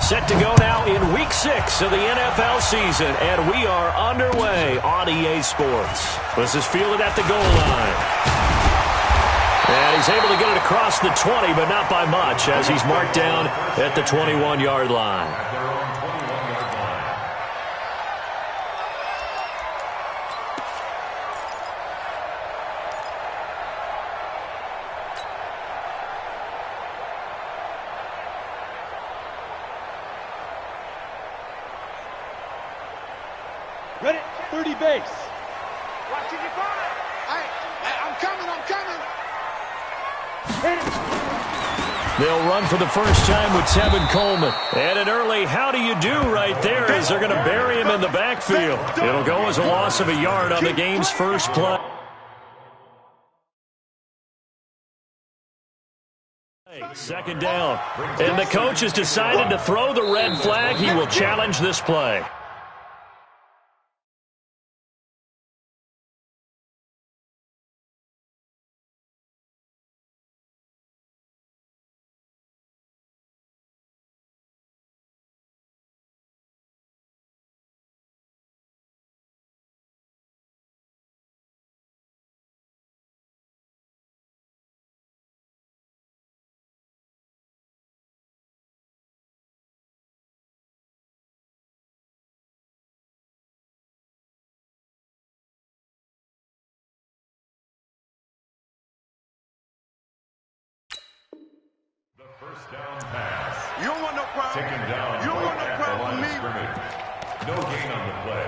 set to go now in Week 6 of the NFL season, and we are underway on EA Sports. This is fielded at the goal line. And he's able to get it across the 20, but not by much, as he's marked down at the 21-yard line. Ready, 30 base. Watching your fire. I'm coming. They'll run for the first time with Tevin Coleman. And an early how do you do right there as they're going to bury him in the backfield. It'll go as a loss of a yard on the game's first play. Second down. And the coach has decided to throw the red flag. He will challenge this play. First down pass. You don't want no problem. Taken down. You don't want no at the problem line with of me. scrimmage. No gain on the play.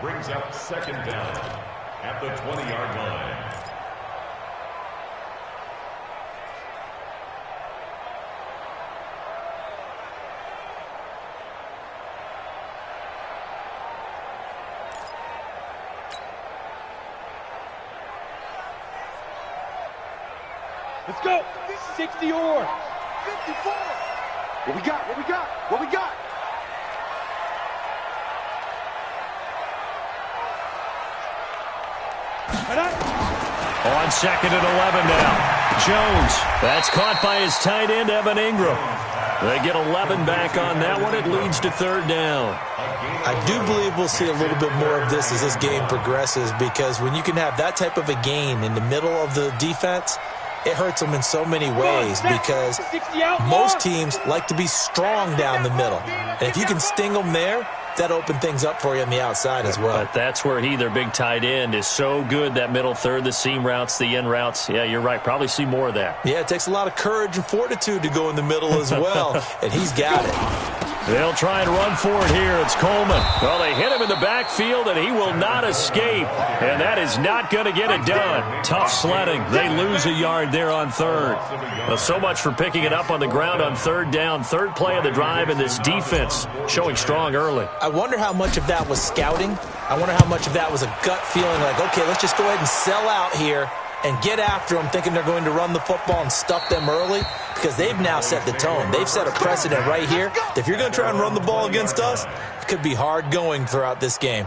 Brings up second down at the 20-yard line. Let's go. 60 or 54. What we got? On second and 11 now. Jones. That's caught by his tight end, Evan Ingram. They get 11 back on that one. It leads to third down. I do believe we'll see a little bit more of this as this game progresses, because when you can have that type of a gain in the middle of the defense, it hurts them in so many ways, because most teams like to be strong down the middle. And if you can sting them there, that opens things up for you on the outside as well. But that's where their big tight end, is so good, that middle third, the seam routes, the in routes. Yeah, you're right. Probably see more of that. Yeah, it takes a lot of courage and fortitude to go in the middle as well, and he's got it. They'll try and run for it here. It's Coleman. Well, they hit him in the backfield, and he will not escape. And that is not going to get it done. Tough sledding. They lose a yard there on third. Well, so much for picking it up on the ground on third down. Third play of the drive, and this defense showing strong early. I wonder how much of that was scouting. I wonder how much of that was a gut feeling like, okay, let's just go ahead and sell out here and get after them, thinking they're going to run the football and stuff them early, because they've now set the tone. They've set a precedent right here. If you're going to try and run the ball against us, it could be hard going throughout this game.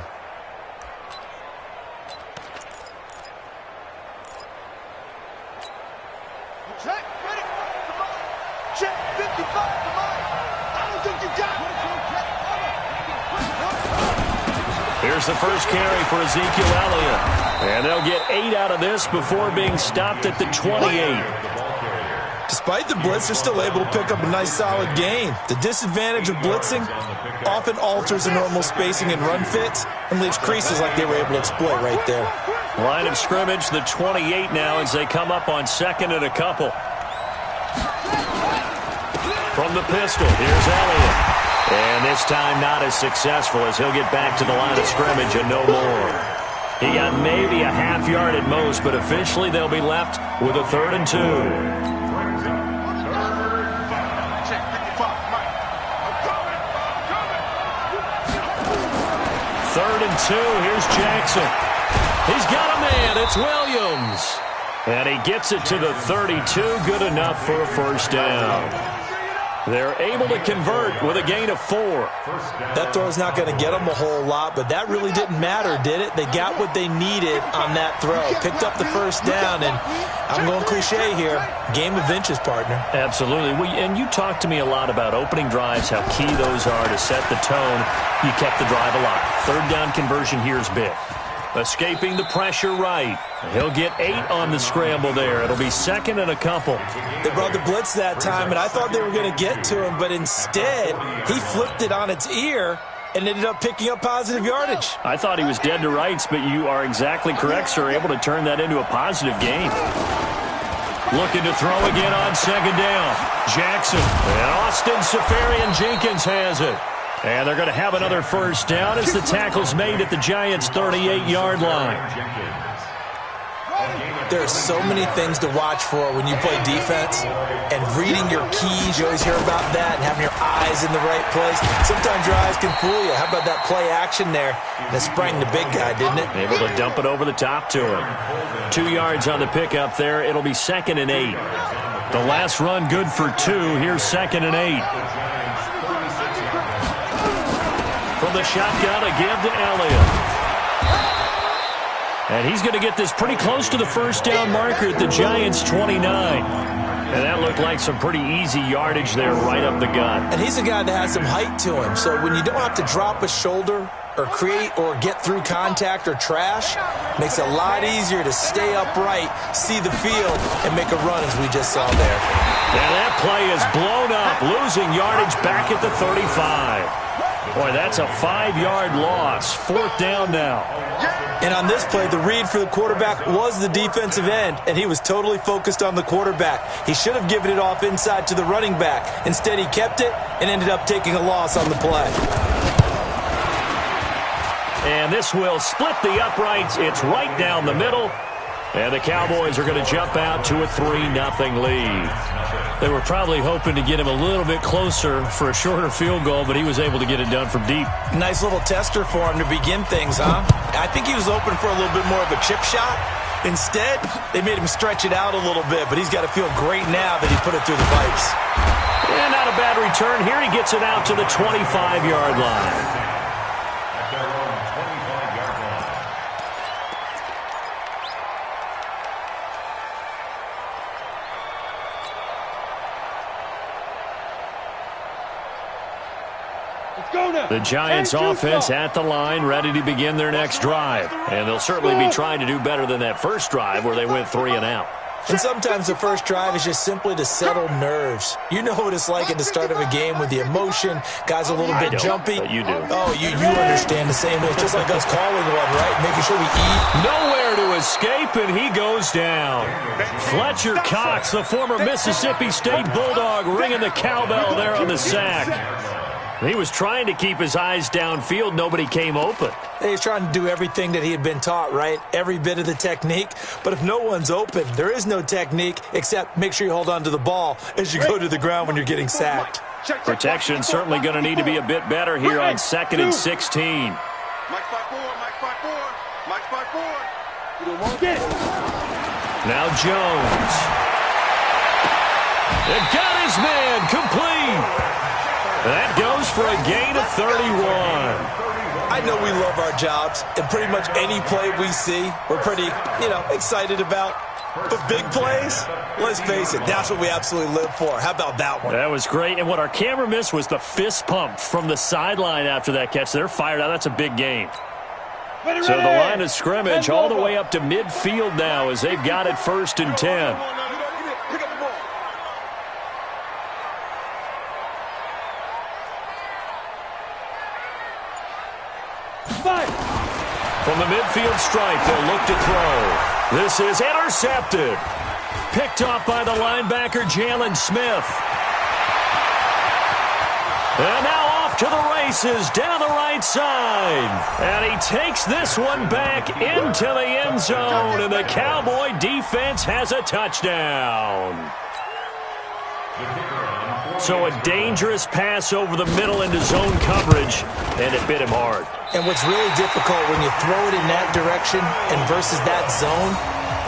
Check, ready. Check, 55. I don't think you got it. Here's the first carry for Ezekiel Elliott. And they'll get 8 out of this before being stopped at the 28. Despite the blitz, they're still able to pick up a nice, solid gain. The disadvantage of blitzing often alters the normal spacing and run fits and leaves creases like they were able to exploit right there. Line of scrimmage, the 28 now, as they come up on second and a couple. From the pistol, here's Elliott. And this time not as successful, as he'll get back to the line of scrimmage and no more. He got maybe a half yard at most, but officially they'll be left with a 3rd and 2. Third and 2, here's Jackson. He's got a man, it's Williams. And he gets it to the 32, good enough for a first down. They're able to convert with a gain of 4. That throw's not going to get them a whole lot, but that really didn't matter, did it? They got what they needed on that throw. Picked up the first down, and I'm going cliche here. Game of inches, partner. Absolutely. And you talked to me a lot about opening drives, how key those are to set the tone. You kept the drive alive. Third down conversion here is big. Escaping the pressure right. He'll get 8 on the scramble there. It'll be second and a couple. They brought the blitz that time, and I thought they were going to get to him, but instead he flipped it on its ear and ended up picking up positive yardage. I thought he was dead to rights, but you are exactly correct, sir. Able to turn that into a positive gain. Looking to throw again on second down. Jackson and Austin Seferian-Jenkins has it. And they're going to have another first down as the tackle's made at the Giants' 38-yard line. There are so many things to watch for when you play defense, and reading your keys, you always hear about that, and having your eyes in the right place. Sometimes your eyes can fool you. How about that play action there? And it sprang the big guy, didn't it? Able to dump it over the top to him. 2 yards on the pickup there. It'll be second and 8. The last run good for 2. Here's second and 8. From the shotgun, a give to Elliott. And he's going to get this pretty close to the first down marker at the Giants' 29. And that looked like some pretty easy yardage there right up the gut. And he's a guy that has some height to him. So when you don't have to drop a shoulder or create or get through contact or trash, makes it a lot easier to stay upright, see the field, and make a run as we just saw there. And that play is blown up, losing yardage back at the 35. Boy, that's a 5-yard loss. Fourth down now. And on this play, the read for the quarterback was the defensive end, and he was totally focused on the quarterback. He should have given it off inside to the running back. Instead, he kept it and ended up taking a loss on the play. And this will split the uprights. It's right down the middle. And the Cowboys are going to jump out to a 3-0 lead. They were probably hoping to get him a little bit closer for a shorter field goal, but he was able to get it done from deep. Nice little tester for him to begin things, huh? I think he was open for a little bit more of a chip shot. Instead, they made him stretch it out a little bit, but he's got to feel great now that he put it through the pipes. And not a bad return. Here he gets it out to the 25-yard line. The Giants offense at the line, ready to begin their next drive. And they'll certainly be trying to do better than that first drive where they went 3 and out. And sometimes the first drive is just simply to settle nerves. You know what it's like at the start of a game with the emotion. Guys a little bit jumpy. But you do. Oh, you understand the same way. It's just like us calling one, right? Making sure we eat. Nowhere to escape, and he goes down. Fletcher Cox, the former Mississippi State Bulldog, ringing the cowbell there on the sack. He was trying to keep his eyes downfield. Nobody came open. He's trying to do everything that he had been taught, right? Every bit of the technique. But if no one's open, there is no technique except make sure you hold on to the ball as you go to the ground when you're getting sacked. Protection certainly going to need to be a bit better here on 2nd and 16. Mike 5-4, Mike 5-4, Mike 5-4. You don't want to get it. Now Jones. And got his man complete. That goes for a gain of 31. I know we love our jobs, and pretty much any play we see, we're pretty, excited about. But big plays, let's face it, that's what we absolutely live for. How about that one? That was great. And what our camera missed was the fist pump from the sideline after that catch. They're fired out. That's a big game. So the line of scrimmage all the way up to midfield now as they've got it 1st and 10. From the midfield stripe, they'll look to throw. This is intercepted. Picked off by the linebacker, Jalen Smith. And now off to the races down the right side. And he takes this one back into the end zone. And the Cowboy defense has a touchdown. So a dangerous pass over the middle into zone coverage, and it bit him hard. And what's really difficult when you throw it in that direction and versus that zone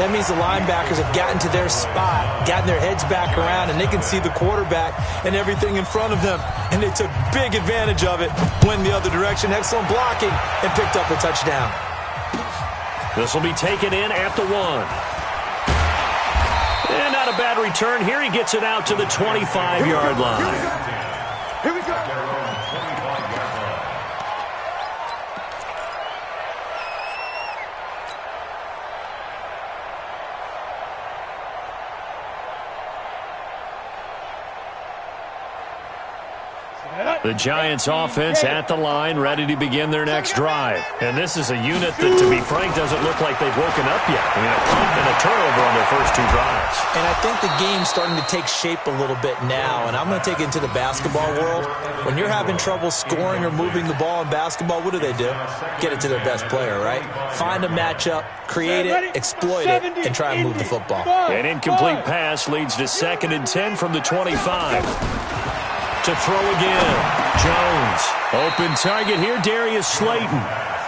That means the linebackers have gotten to their spot, gotten their heads back around, and they can see the quarterback and everything in front of them. And they took big advantage of it, went the other direction, excellent blocking, and picked up a touchdown. This will be taken in at the 1. And not a bad return here. He gets it out to the 25-yard line. Here we go. The Giants offense at the line, ready to begin their next drive. And this is a unit that, to be frank, doesn't look like they've woken up yet. I mean, a punt and a turnover on their first 2 drives. And I think the game's starting to take shape a little bit now, and I'm going to take it into the basketball world. When you're having trouble scoring or moving the ball in basketball, what do? Get it to their best player, right? Find a matchup, create it, exploit it, and try and move the football. An incomplete pass leads to 2nd and 10 from the 25. To throw again. Jones. Open target here, Darius Slayton.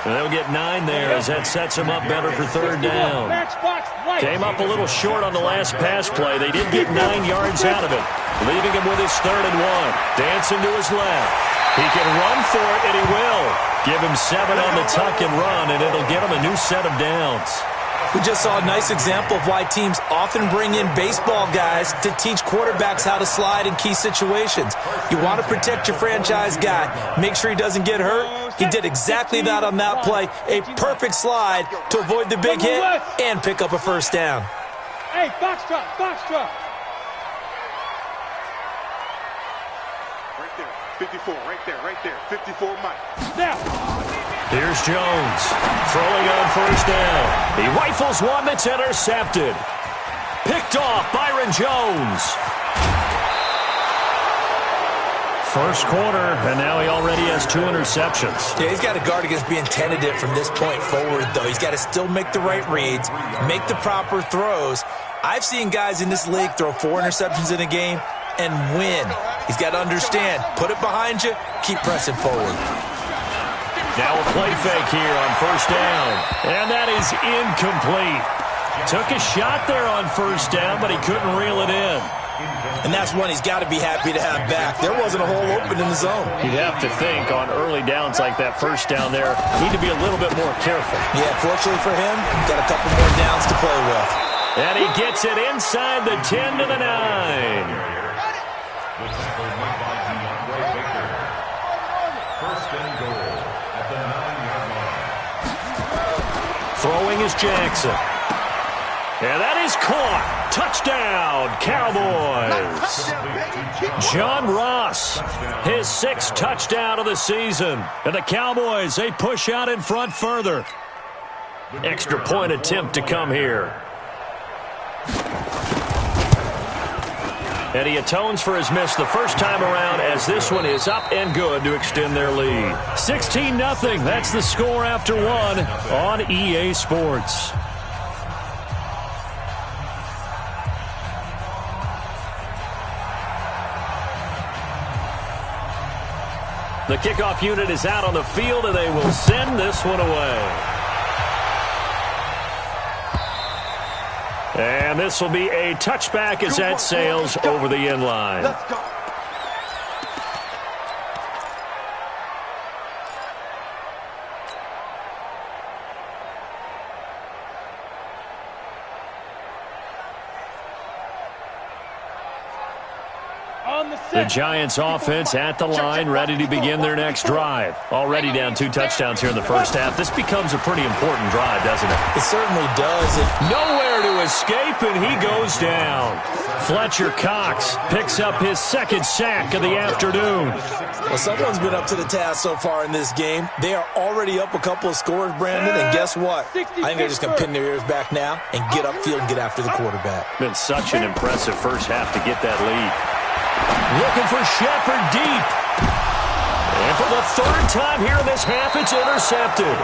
And they'll get 9 there as that sets him up better for 3rd down. Came up a little short on the last pass play. They did get 9 yards out of it, leaving him with his 3rd and 1. Dancing to his left. He can run for it, and he will. Give him 7 on the tuck and run, and it'll get him a new set of downs. We just saw a nice example of why teams often bring in baseball guys to teach quarterbacks how to slide in key situations. You want to protect your franchise guy. Make sure he doesn't get hurt. He did exactly that on that play. A perfect slide to avoid the big hit and pick up a 1st down. Hey, box drop, box drop. Right there, 54, right there, 54 Mike. Now. Here's Jones, throwing on 1st down. He rifles one that's intercepted. Picked off, Byron Jones. 1st quarter, and now he already has 2 interceptions. Yeah, he's got to guard against being tentative from this point forward, though. He's got to still make the right reads, make the proper throws. I've seen guys in this league throw 4 interceptions in a game and win. He's got to understand, put it behind you, keep pressing forward. Now a play fake here on 1st down. And that is incomplete. Took a shot there on 1st down, but he couldn't reel it in. And that's one he's got to be happy to have back. There wasn't a hole open in the zone. You'd have to think on early downs like that 1st down there, need to be a little bit more careful. Yeah, fortunately for him, got a couple more downs to play with. And he gets it inside the 10 to the 9. Throwing is Jackson. And that is caught. Touchdown, Cowboys. John Ross, his 6th touchdown of the season. And the Cowboys, they push out in front further. Extra point attempt to come here. And he atones for his miss the first time around as this one is up and good to extend their lead. 16-0. That's the score after 1 on EA Sports. The kickoff unit is out on the field, and they will send this one away. And this will be a touchback as that sails over the end line. Let's go. The Giants offense at the line, ready to begin their next drive. Already down 2 touchdowns here in the first half. This becomes a pretty important drive, doesn't it? It certainly does. Nowhere to escape, and he goes down. Fletcher Cox picks up his 2nd sack of the afternoon. Well, someone's been up to the task so far in this game. They are already up a couple of scores, Brandon, and guess what? I think they're just going to pin their ears back now and get upfield and get after the quarterback. Been such an impressive first half to get that lead. Looking for Shepard deep. And for the 3rd time here in this half, it's intercepted.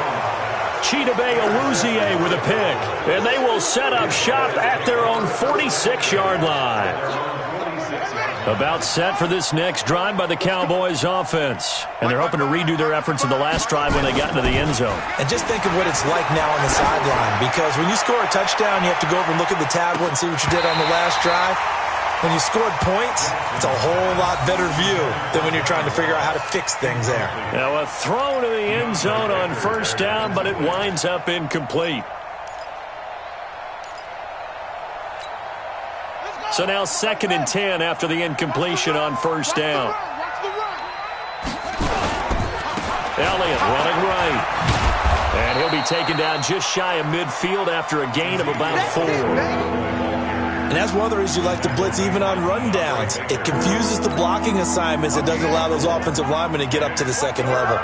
Chidobe Awuzie with a pick. And they will set up shop at their own 46-yard line. About set for this next drive by the Cowboys offense. And they're hoping to redo their efforts in the last drive when they got into the end zone. And just think of what it's like now on the sideline, because when you score a touchdown, you have to go over and look at the tablet and see what you did on the last drive. When you scored points, it's a whole lot better view than when you're trying to figure out how to fix things there. Now a throw to the end zone on first down, but it winds up incomplete. So now 2nd and 10 after the incompletion on first down. Elliott running right. And he'll be taken down just shy of midfield after a gain of about 4. And that's one of the reasons you like to blitz even on rundowns. It confuses the blocking assignments. It doesn't allow those offensive linemen to get up to the second level.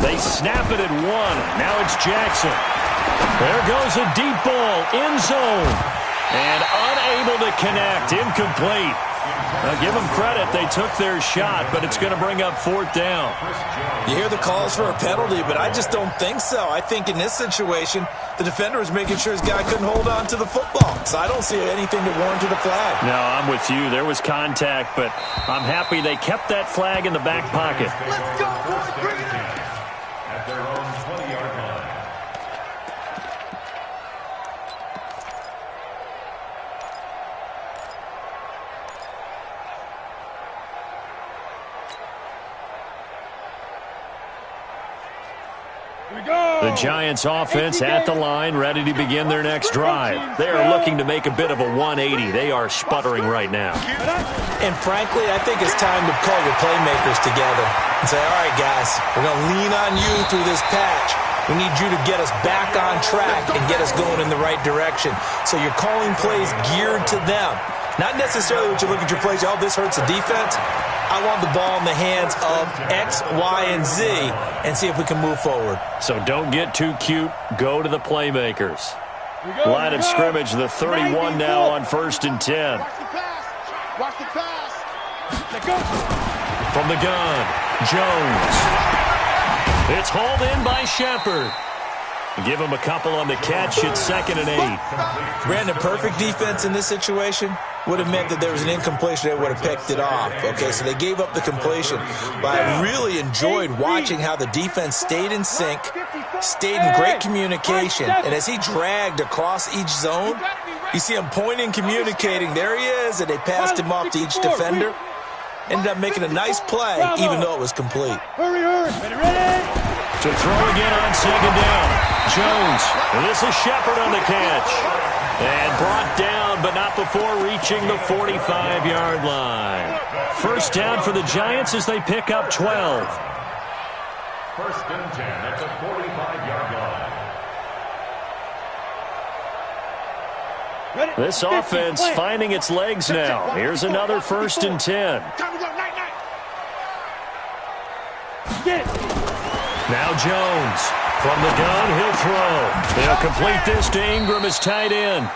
They snap it at 1. Now it's Jackson. There goes a deep ball, end zone. And unable to connect, incomplete. Now give them credit, they took their shot, but it's going to bring up 4th down. You hear the calls for a penalty, but I just don't think so. I think in this situation, the defender was making sure his guy couldn't hold on to the football. So I don't see anything that warranted a flag. No, I'm with you. There was contact, but I'm happy they kept that flag in the back pocket. Let's go, boys. Bring it in. At their own 20-yard line. The Giants offense at the line, ready to begin their next drive. They are looking to make a bit of a 180. They are sputtering right now. And frankly, I think it's time to call your playmakers together and say, all right, guys, we're going to lean on you through this patch. We need you to get us back on track and get us going in the right direction. So you're calling plays geared to them. Not necessarily what you look at your plays, oh, this hurts the defense. I want the ball in the hands of X, Y, and Z and see if we can move forward. So don't get too cute. Go to the playmakers. Line of scrimmage, the 31 now on 1st and 10. Watch the pass. Watch the pass. Let go. From the gun, Jones. It's hauled in by Shepard. Give him a couple on the catch. It's 2nd and 8. Brandon, perfect defense in this situation would have meant that there was an incompletion. They would have picked it off. Okay, so they gave up the completion. But I really enjoyed watching how the defense stayed in sync, stayed in great communication. And as he dragged across each zone, you see him pointing, communicating. There he is, and they passed him off to each defender. Ended up making a nice play, even though it was complete. Hurry, hurry. Ready? To throw again on 2nd down. Jones. And this is Shepard on the catch. And brought down, but not before reaching the 45-yard line. First down for the Giants as they pick up 12. 1st and 10 at the 45-yard line. This offense finding its legs now. Here's another 1st and 10. Time to go. Night, night. Get it. Now Jones. From the gun, he'll throw. They'll complete this to Ingram as tight end.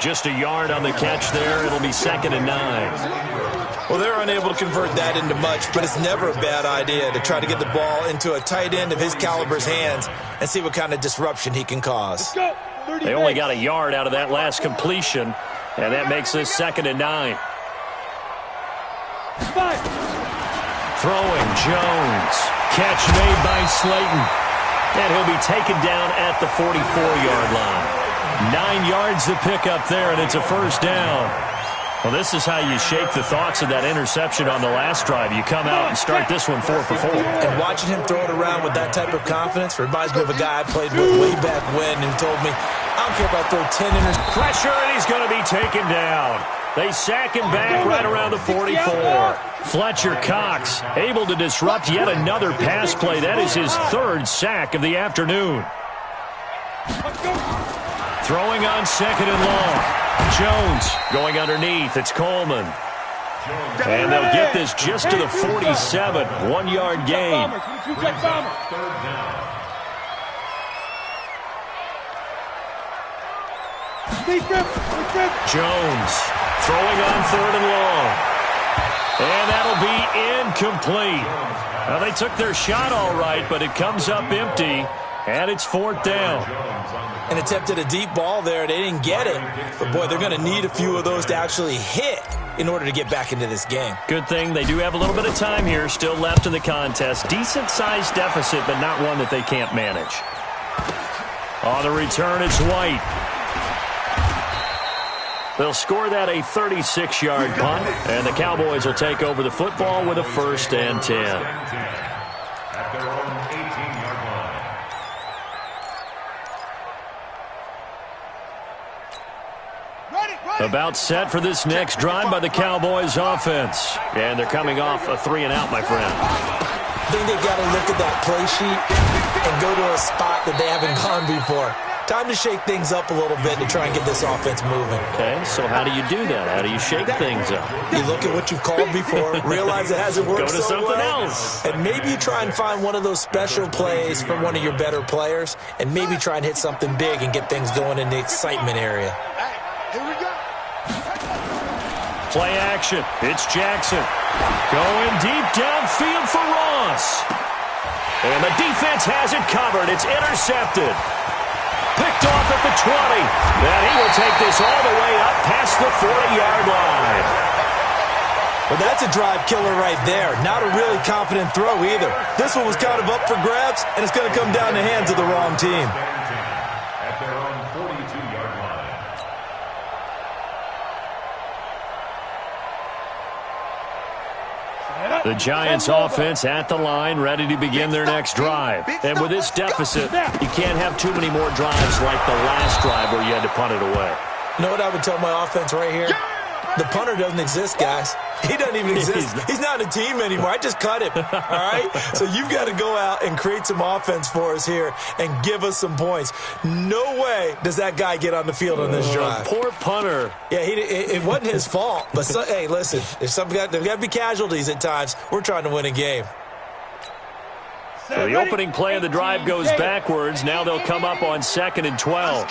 Just a yard on the catch there. It'll be 2nd and 9. Well, they're unable to convert that into much, but it's never a bad idea to try to get the ball into a tight end of his caliber's hands and see what kind of disruption he can cause. Go. 30 They only got a yard out of that last completion, and that makes this 2nd and 9. 5. Throwing Jones. Catch made by Slayton. And he'll be taken down at the 44-yard line. 9 yards to pick up there, and it's a 1st down. Well, this is how you shake the thoughts of that interception on the last drive. You come out and start this one 4 for 4. And watching him throw it around with that type of confidence reminds me of a guy I played with way back when who told me, I don't care if I throw 10 interceptions. Pressure, and he's going to be taken down. They sack him back right around the 44. Fletcher Cox able to disrupt yet another pass play. That is his 3rd sack of the afternoon. Throwing on 2nd and long. Jones going underneath. It's Coleman. And they'll get this just to the 47. 1-yard gain. Jones throwing on 3rd and long. And that'll be incomplete. Now, they took their shot all right, but it comes up empty, and it's 4th down. And attempted a deep ball there. They didn't get it. But, boy, they're going to need a few of those to actually hit in order to get back into this game. Good thing they do have a little bit of time here still left in the contest. Decent-sized deficit, but not one that they can't manage. On the return, it's White. They'll score that a 36-yard punt, and the Cowboys will take over the football with a 1st and 10. At their own 18-yard line. About set for this next drive by the Cowboys offense. And they're coming off a 3-and-out, my friend. I think they've got to look at that play sheet and go to a spot that they haven't gone before. Time to shake things up a little bit to try and get this offense moving. Okay, so how do you do that? How do you shake things up? You look at what you've called before, realize it hasn't worked Go to so something well, else. and maybe you try and find one of those special plays from one of your better players, and maybe try and hit something big and get things going in the excitement area. Here we go. Play action. It's Jackson. Going deep downfield for Ross. And the defense has it covered. It's intercepted. Picked off at the 20. And he will take this all the way up past the 40-yard line. Well, that's a drive killer right there. Not a really confident throw either. This one was kind of up for grabs, and it's going to come down the hands of the wrong team. At their own 42-yard line. The Giants offense at the line, ready to begin their next drive. And with this deficit, you can't have too many more drives like the last drive where you had to punt it away. You know what I would tell my offense right here? The punter doesn't exist, guys. He doesn't even exist. He's not a team anymore. I just cut him, all right? So you've got to go out and create some offense for us here and give us some points. No way does that guy get on the field on this drive. Poor punter. Yeah, it wasn't his fault. But, hey, listen, there's got to be casualties at times. We're trying to win a game. So the opening play of the drive goes backwards. Now they'll come up on 2nd and 12.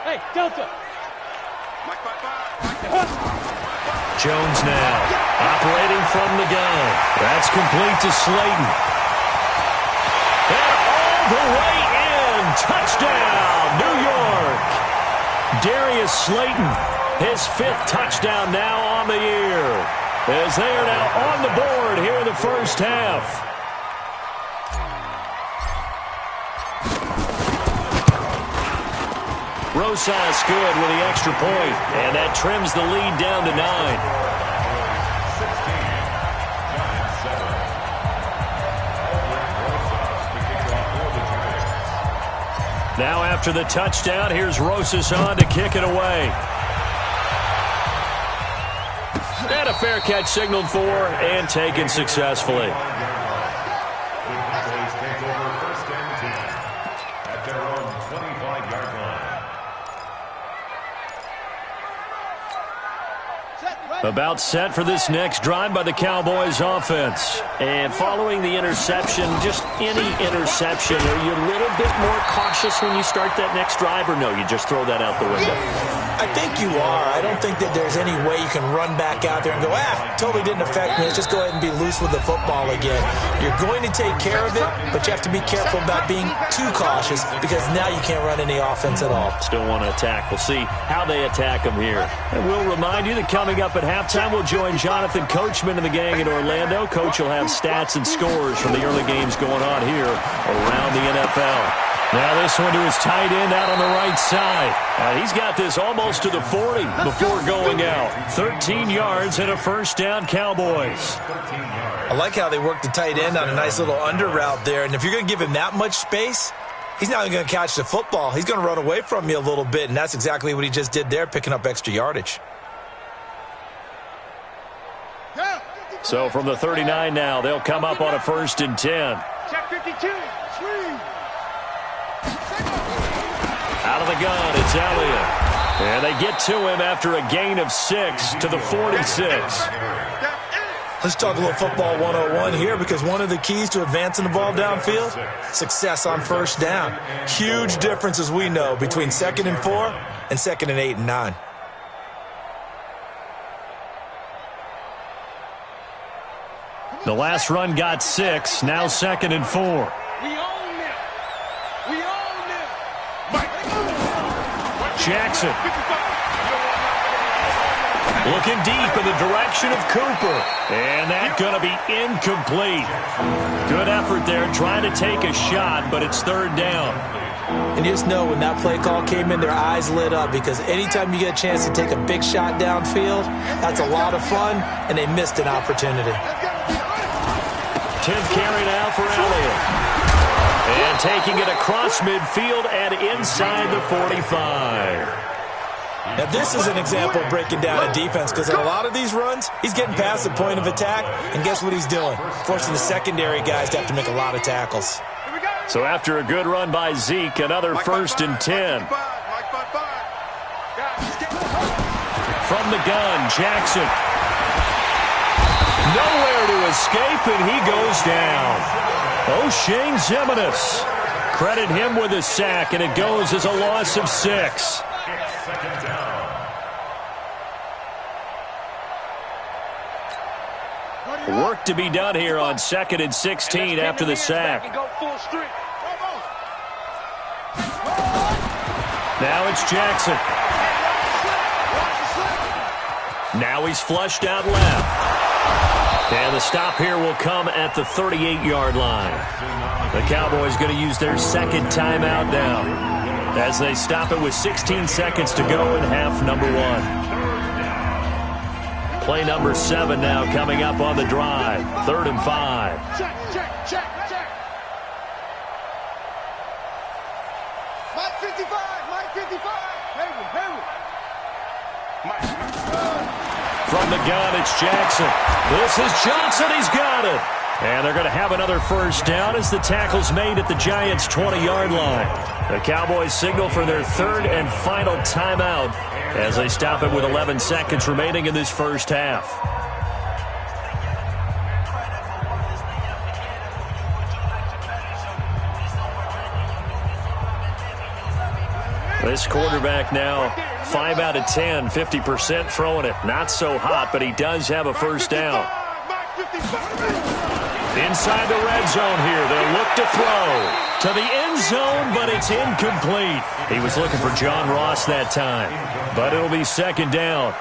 Hey, Delta. Jones now operating from the gun. That's complete to Slayton. And all the way in. Touchdown, New York. Darius Slayton, his 5th touchdown now on the year, as they are now on the board here in the first half. Rosas good with the extra point, and that trims the lead down to 9. 16, now after the touchdown, here's Rosas on to kick it away. And a fair catch signaled for and taken successfully. About set for this next drive by the Cowboys offense. And following the interception, just any interception, are you a little bit more cautious when you start that next drive, or no, you just throw that out the window? I think you are. I don't think that there's any way you can run back out there and go, totally didn't affect me. Let's just go ahead and be loose with the football again. You're going to take care of it, but you have to be careful about being too cautious because now you can't run any offense at all. Still want to attack. We'll see how they attack them here. And we'll remind you that coming up at halftime, we'll join Jonathan Coachman and the gang in Orlando. Coach will have stats and scores from the early games going on here around the NFL. Now this one to his tight end out on the right side. He's got this almost to the 40 before going out. 13 yards and a first down, Cowboys. I like how they work the tight end on a nice little under route there. And if you're going to give him that much space, he's not going to catch the football. He's going to run away from you a little bit, and that's exactly what he just did there, picking up extra yardage. So from the 39 now, they'll come up on a 1st and 10. Check 52. Out of the gun, it's Elliott. And they get to him after a gain of 6 to the 46. Let's talk a little football 101 here, because one of the keys to advancing the ball downfield, success on first down. Huge difference, as we know, between 2nd and 4 and 2nd and 8 and 9. The last run got 6, now 2nd and 4. We own them. We own them. Jackson. Looking deep in the direction of Cooper. And that's going to be incomplete. Good effort there trying to take a shot, but it's 3rd down. And you just know when that play call came in, their eyes lit up, because anytime you get a chance to take a big shot downfield, that's a lot of fun, and they missed an opportunity. 10th carry now for Elliott. And taking it across midfield and inside the 45. Now, this is an example of breaking down a defense, because in a lot of these runs, he's getting past the point of attack, and guess what he's doing? Forcing the secondary guys to have to make a lot of tackles. So after a good run by Zeke, another 1st and 10. From the gun, Jackson. Nowhere to escape, and he goes down. O'Shane Ximines. Credit him with a sack, and it goes as a loss of 6. Work to be done here on 2nd and 16 after the sack. Now it's Jackson. Now he's flushed out left. And the stop here will come at the 38-yard line. The Cowboys going to use their 2nd timeout now, as they stop it with 16 seconds to go in half number 1. Play number 7 now coming up on the drive. 3rd and 5. Check. Mike 55. Hayward. From the gun, it's Jackson. This is Johnson. He's got it. And they're going to have another 1st down as the tackle's made at the Giants' 20-yard line. The Cowboys signal for their 3rd and final timeout as they stop it with 11 seconds remaining in this first half. This quarterback now 5 out of 10, 50% throwing it. Not so hot, but he does have a 1st down. Inside the red zone here, they'll look to throw to the end zone, but it's incomplete. He was looking for John Ross that time, but it'll be 2nd down.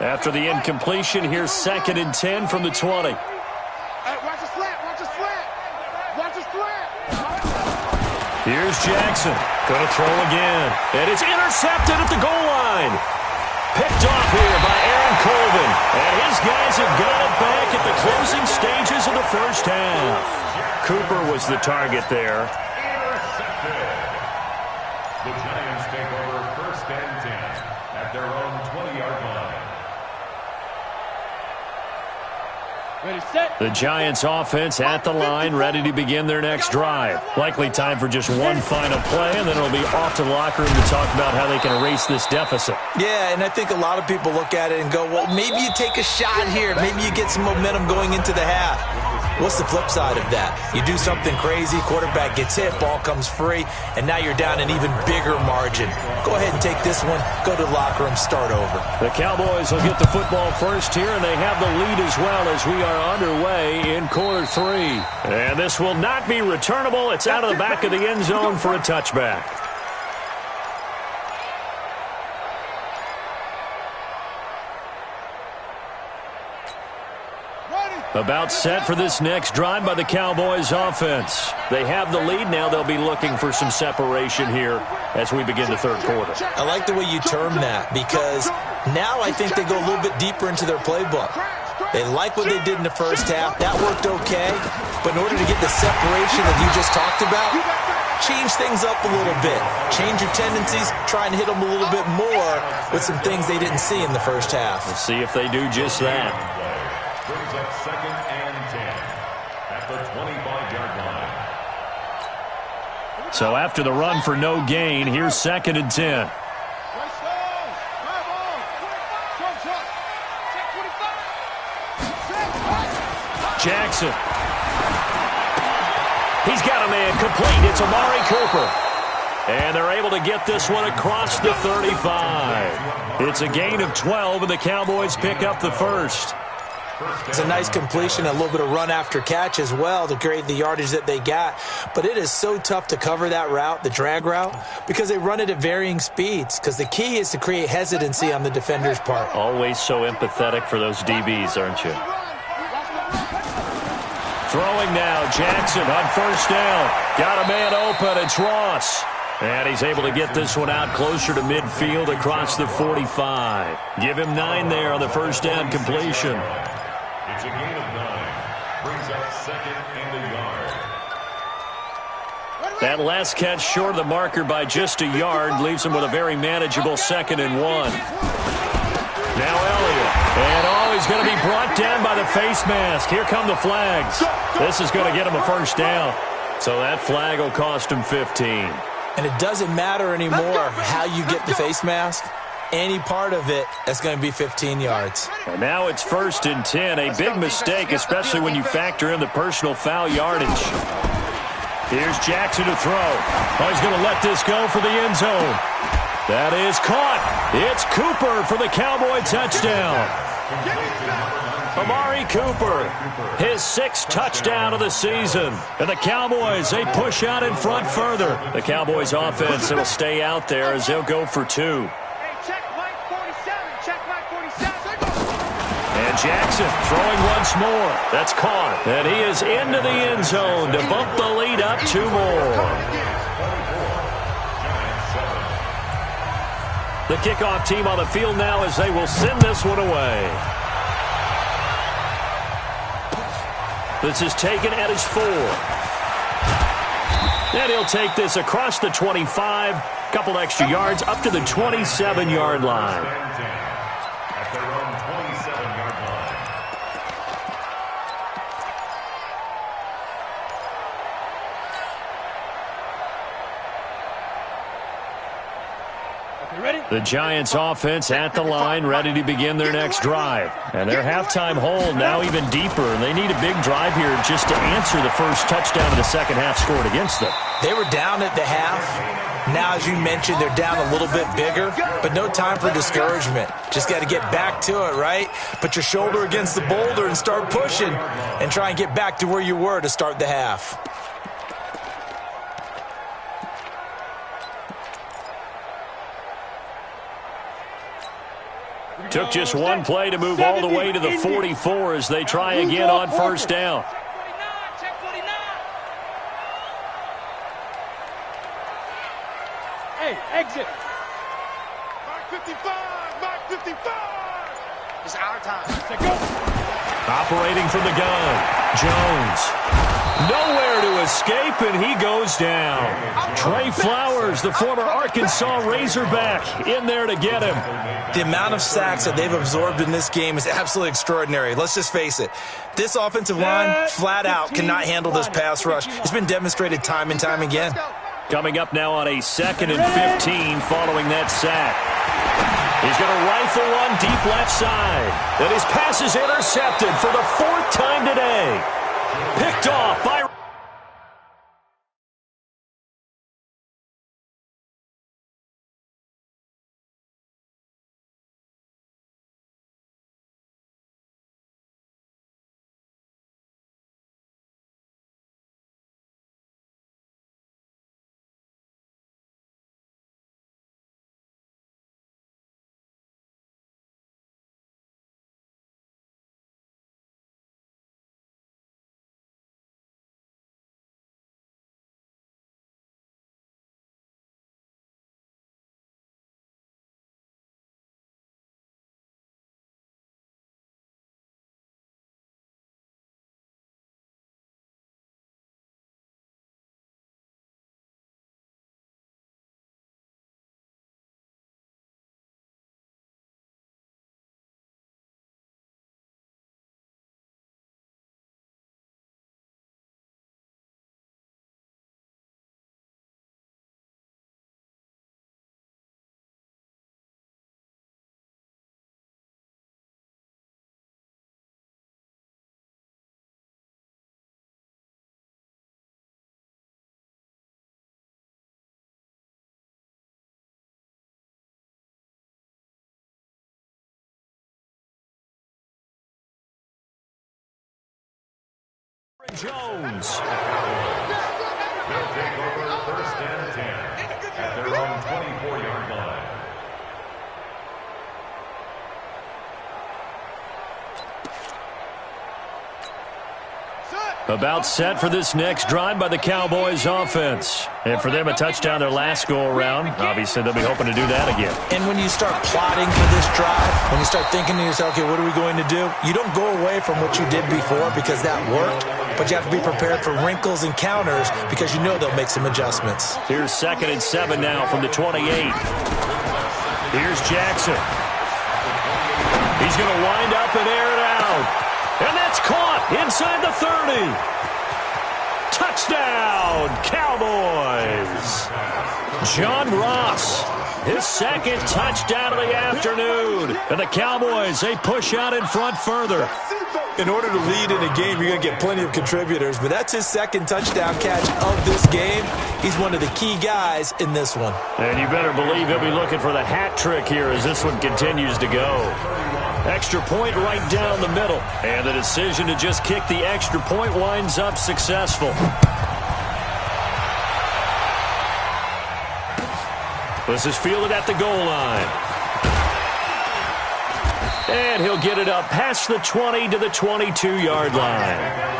After the incompletion, here's 2nd and 10 from the 20. Watch a slant. Here's Jackson. Going to throw again. And it's intercepted at the goal line. Picked off here by Aaron Colvin. And his guys have got it back at the closing stages of the first half. Cooper was the target there. Intercepted. The Giants take over 1st and 10 at their own 20-yard line. Ready, set. The Giants offense at the line, ready to begin their next drive. Likely time for just one final play, and then it'll be off to the locker room to talk about how they can erase this deficit. Yeah, and I think a lot of people look at it and go, well, maybe you take a shot here. Maybe you get some momentum going into the half. What's the flip side of that? You do something crazy, quarterback gets hit, ball comes free, and now you're down an even bigger margin. Go ahead and take this one, go to the locker room, start over. The Cowboys will get the football first here, and they have the lead as well as we are underway in quarter 3. And this will not be returnable. It's out of the back of the end zone for a touchback. About set for this next drive by the Cowboys offense. They have the lead now. They'll be looking for some separation here as we begin the third quarter. I like the way you term that, because now I think they go a little bit deeper into their playbook. They like what they did in the first half. That worked okay. But in order to get the separation that you just talked about, change things up a little bit. Change your tendencies. Try and hit them a little bit more with some things they didn't see in the first half. We'll see if they do just that. Brings up 2nd and 10 at the 25-yard line. So after the run for no gain, here's 2nd and 10. Jackson. He's got a man complete. It's Amari Cooper. And they're able to get this one across the 35. It's a gain of 12, and the Cowboys pick up the first. It's a nice completion, a little bit of run after catch as well to create the yardage that they got. But it is so tough to cover that route, the drag route, because they run it at varying speeds. Because the key is to create hesitancy on the defender's part. Always so empathetic for those DBs, aren't you? Throwing now, Jackson on first down. Got a man open, it's Ross. And he's able to get this one out closer to midfield across the 45. Give him 9 there on the first down completion. It's a gain of 9. Brings up 2nd and a yard. That last catch short of the marker by just a yard leaves him with a very manageable 2nd and 1. Now Elliott. And he's going to be brought down by the face mask. Here come the flags. This is going to get him a first down. So that flag will cost him 15. And it doesn't matter anymore how you get the face mask. Any part of it is going to be 15 yards. And now it's 1st and 10. A big mistake, especially when you factor in the personal foul yardage. Here's Jackson to throw. Oh, he's going to let this go for the end zone. That is caught. It's Cooper for the Cowboy touchdown. Amari Cooper, his 6th touchdown of the season. And the Cowboys, they push out in front further. The Cowboys offense, it'll stay out there as they'll go for 2. And Jackson throwing once more. That's caught. And he is into the end zone to bump the lead up 2 more. The kickoff team on the field now as they will send this one away. This is taken at his 4. And he'll take this across the 25, couple extra yards up to the 27-yard line. At their own 27-yard line. The Giants offense at the line, ready to begin their next drive. And their halftime hole now even deeper. And they need a big drive here just to answer the first touchdown of the second half scored against them. They were down at the half. Now, as you mentioned, they're down a little bit bigger, but no time for discouragement. Just got to get back to it, right? Put your shoulder against the boulder and start pushing and try and get back to where you were to start the half. Took just one play to move all the way to the 44 as they try again on first down. Hey, exit. Mark 55, Mark 55. It's our time. Let's go. Operating from the gun, Jones. Nowhere to escape, and he goes down. Trey Flowers, the former Arkansas Razorback, in there to get him. The amount of sacks that they've absorbed in this game is absolutely extraordinary. Let's just face it. This offensive line, flat out, cannot handle this pass rush. It's been demonstrated time and time again. Coming up now on a 2nd and 15 following that sack. He's going to rifle one deep left side. And his pass is intercepted for the 4th time today. Picked off by Jones. They'll take over first and 10 at their own 24-yard line. About set for this next drive by the Cowboys offense. And for them, a touchdown their last go-around. Obviously, they'll be hoping to do that again. And when you start plotting for this drive, when you start thinking to yourself, okay, what are we going to do? You don't go away from what you did before because that worked, but you have to be prepared for wrinkles and counters because you know they'll make some adjustments. Here's 2nd and 7 now from the 28. Here's Jackson. He's going to wind up and air it out. And that's caught inside the 30. Touchdown, Cowboys. John Ross, his 2nd touchdown of the afternoon. And the Cowboys, they push out in front further. In order to lead in a game, you're going to get plenty of contributors, but that's his 2nd touchdown catch of this game. He's one of the key guys in this one. And you better believe he'll be looking for the hat trick here as this one continues to go. Extra point right down the middle. And the decision to just kick the extra point winds up successful. This is fielded at the goal line. And he'll get it up past the 20 to the 22-yard line.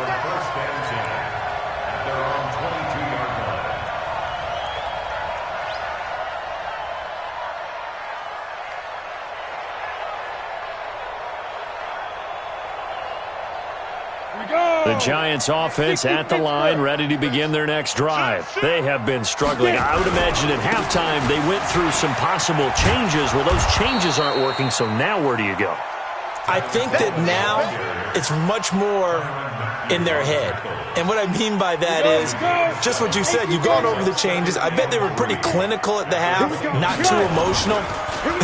The Giants offense at the line, ready to begin their next drive. They have been struggling. I would imagine at halftime they went through some possible changes. Well, those changes aren't working, so now where do you go? I think that now it's much more in their head. And what I mean by that is just what you said. You've gone over the changes. I bet they were pretty clinical at the half, not too emotional.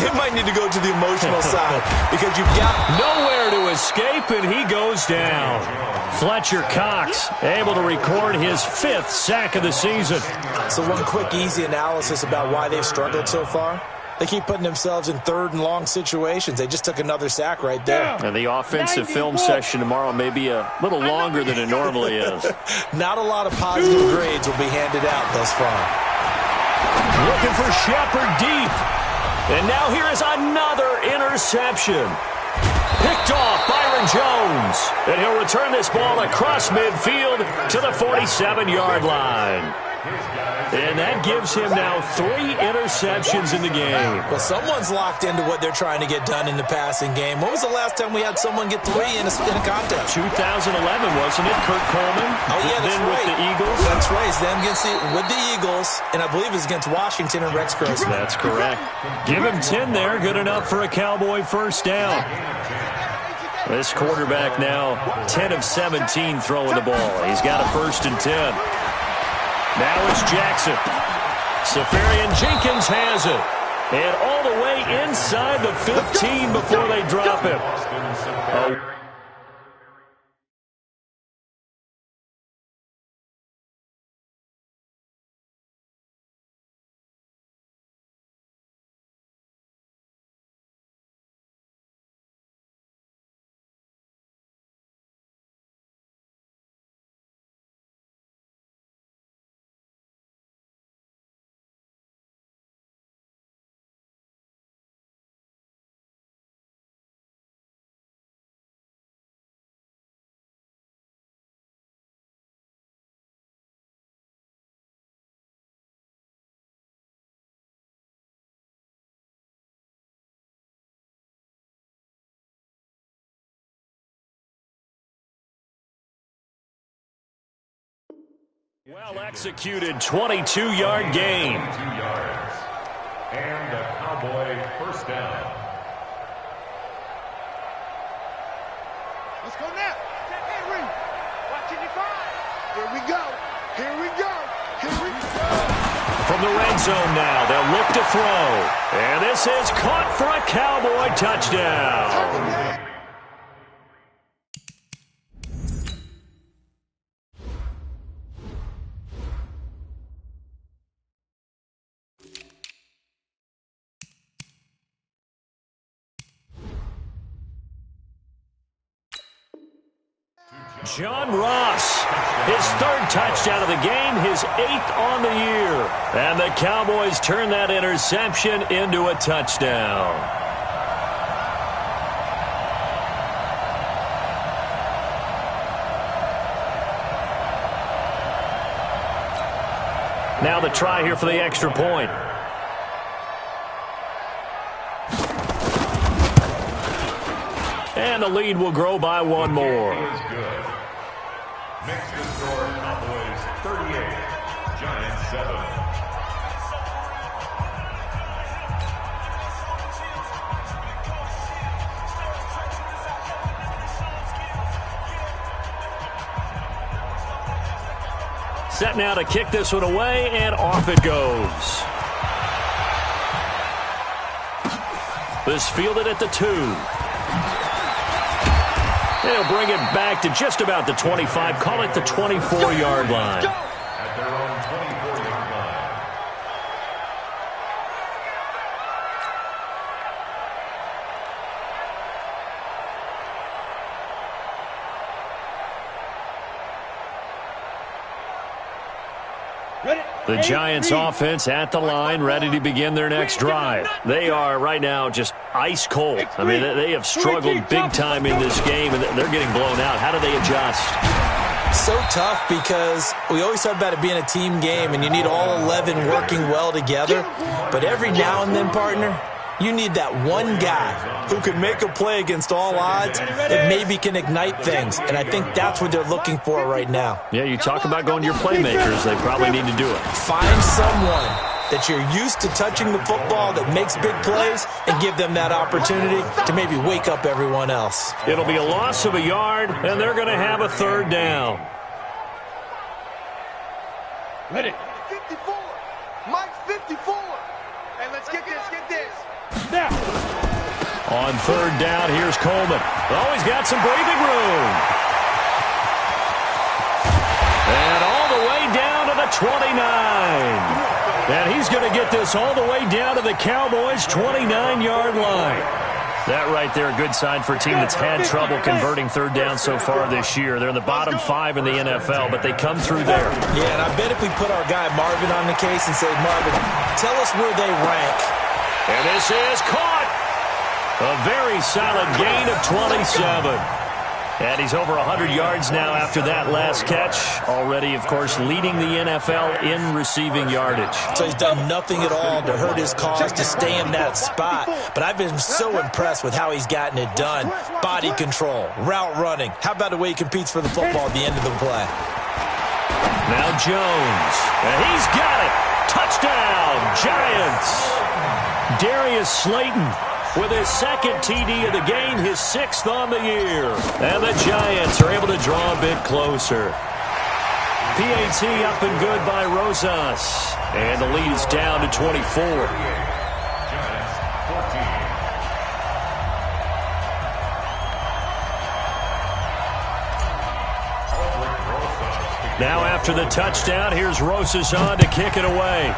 They might need to go to the emotional side because you've got nowhere to escape, and he goes down. Fletcher Cox able to record his 5th sack of the season. So one quick, easy analysis about why they've struggled so far. They keep putting themselves in 3rd and long situations. They just took another sack right there. And the offensive film session tomorrow may be a little longer than it normally is. Not a lot of positive grades will be handed out thus far. Looking for Shepard deep. And now here is another interception. Picked off Byron Jones. And he'll return this ball across midfield to the 47-yard line. And that gives him now 3 interceptions in the game. Well, someone's locked into what they're trying to get done in the passing game. When was the last time we had someone get 3 in a contest? 2011, wasn't it? Kurt Coleman. Oh, yeah, that's then right. With the Eagles. That's right. It's them with the Eagles, and I believe it's against Washington and Rex Grossman. That's correct. Give him 10 there. Good enough for a Cowboy first down. This quarterback now 10 of 17 throwing the ball. He's got a 1st and 10. Now it's Jackson. Safarian Jenkins has it. And all the way inside the 15 before they drop him. Oh. Well executed 22-yard gain. 22 yards. And a Cowboy first down. Let's go now. Henry. Watching your five. Here we go. Here we go. Here we go. From the red zone now, they'll look to throw. And this is caught for a Cowboy touchdown. To John Ross, his third touchdown of the game, his 8th on the year. And the Cowboys turn that interception into a touchdown. Now the try here for the extra point. And the lead will grow by one more. Makes the score Cowboys 38, Giants 7. Set now to kick this one away, and off it goes. This fielded at the 2. They'll bring it back to just about the 25, call it the 24-yard line. At their own 24-yard line. The Giants offense at the line, ready to begin their next drive. They are right now just ice cold. I mean, they have struggled big time in this game, and they're getting blown out. How do they adjust? So tough because we always talk about it being a team game, and you need all 11 working well together. But every now and then, partner, you need that one guy who can make a play against all odds that maybe can ignite things. And I think that's what they're looking for right now. Yeah, you talk about going to your playmakers. They probably need to do it. Find someone that you're used to touching the football that makes big plays and give them that opportunity to maybe wake up everyone else. It'll be a loss of a yard, and they're going to have a third down. Ready. 54. Mike 54. And let's get this, Now. On third down, here's Coleman. Oh, he's got some breathing room. And all the way down to the 29. And he's going to get this all the way down to the Cowboys' 29-yard line. That right there, a good sign for a team that's had trouble converting third down so far this year. They're in the bottom 5 in the NFL, but they come through there. Yeah, and I bet if we put our guy Marvin on the case and say, Marvin, tell us where they rank. And this is caught. A very solid gain of 27. And he's over 100 yards now after that last catch. Already, of course, leading the NFL in receiving yardage. So he's done nothing at all to hurt his cause to stay in that spot. But I've been so impressed with how he's gotten it done. Body control, route running. How about the way he competes for the football at the end of the play? Now Jones. And he's got it. Touchdown, Giants. Darius Slayton with his second TD of the game, his 6th on the year. And the Giants are able to draw a bit closer. PAT up and good by Rosas. And the lead is down to 24. Giants 14. Now after the touchdown, here's Rosas on to kick it away.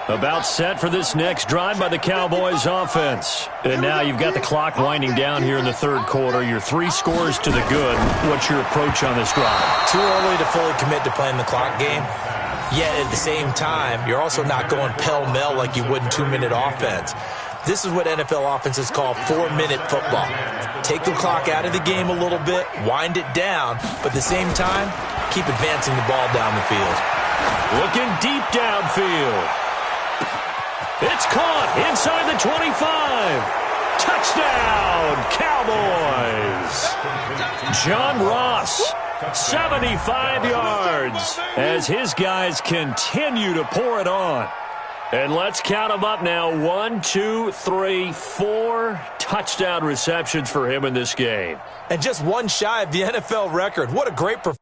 About set for this next drive by the Cowboys offense. And now you've got the clock winding down here in the third quarter. You're 3 scores to the good. What's your approach on this drive? Too early to fully commit to playing the clock game. Yet at the same time, you're also not going pell-mell like you would in 2-minute offense. This is what NFL offenses call 4-minute football. Take the clock out of the game a little bit, wind it down, but at the same time, keep advancing the ball down the field. Looking deep downfield. It's caught inside the 25. Touchdown, Cowboys. John Ross, 75 yards, as his guys continue to pour it on. And let's count them up now. 1, 2, 3, 4 touchdown receptions for him in this game. And just one shy of the NFL record. What a great performance.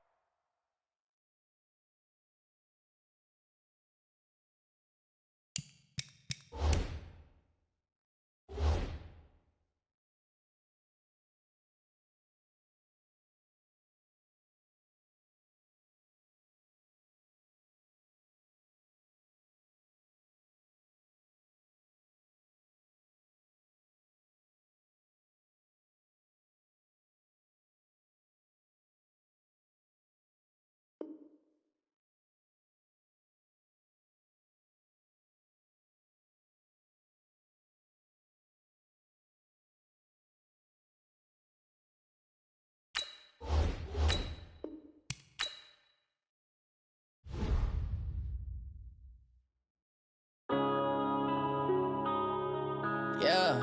Yeah.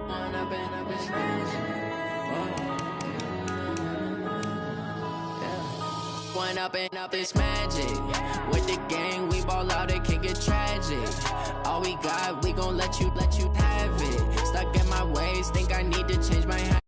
One up and up is magic. One up and up is magic. With the gang, we ball out, it can get tragic. All we got, we gon' let you have it. Stuck in my ways, think I need to change my habit.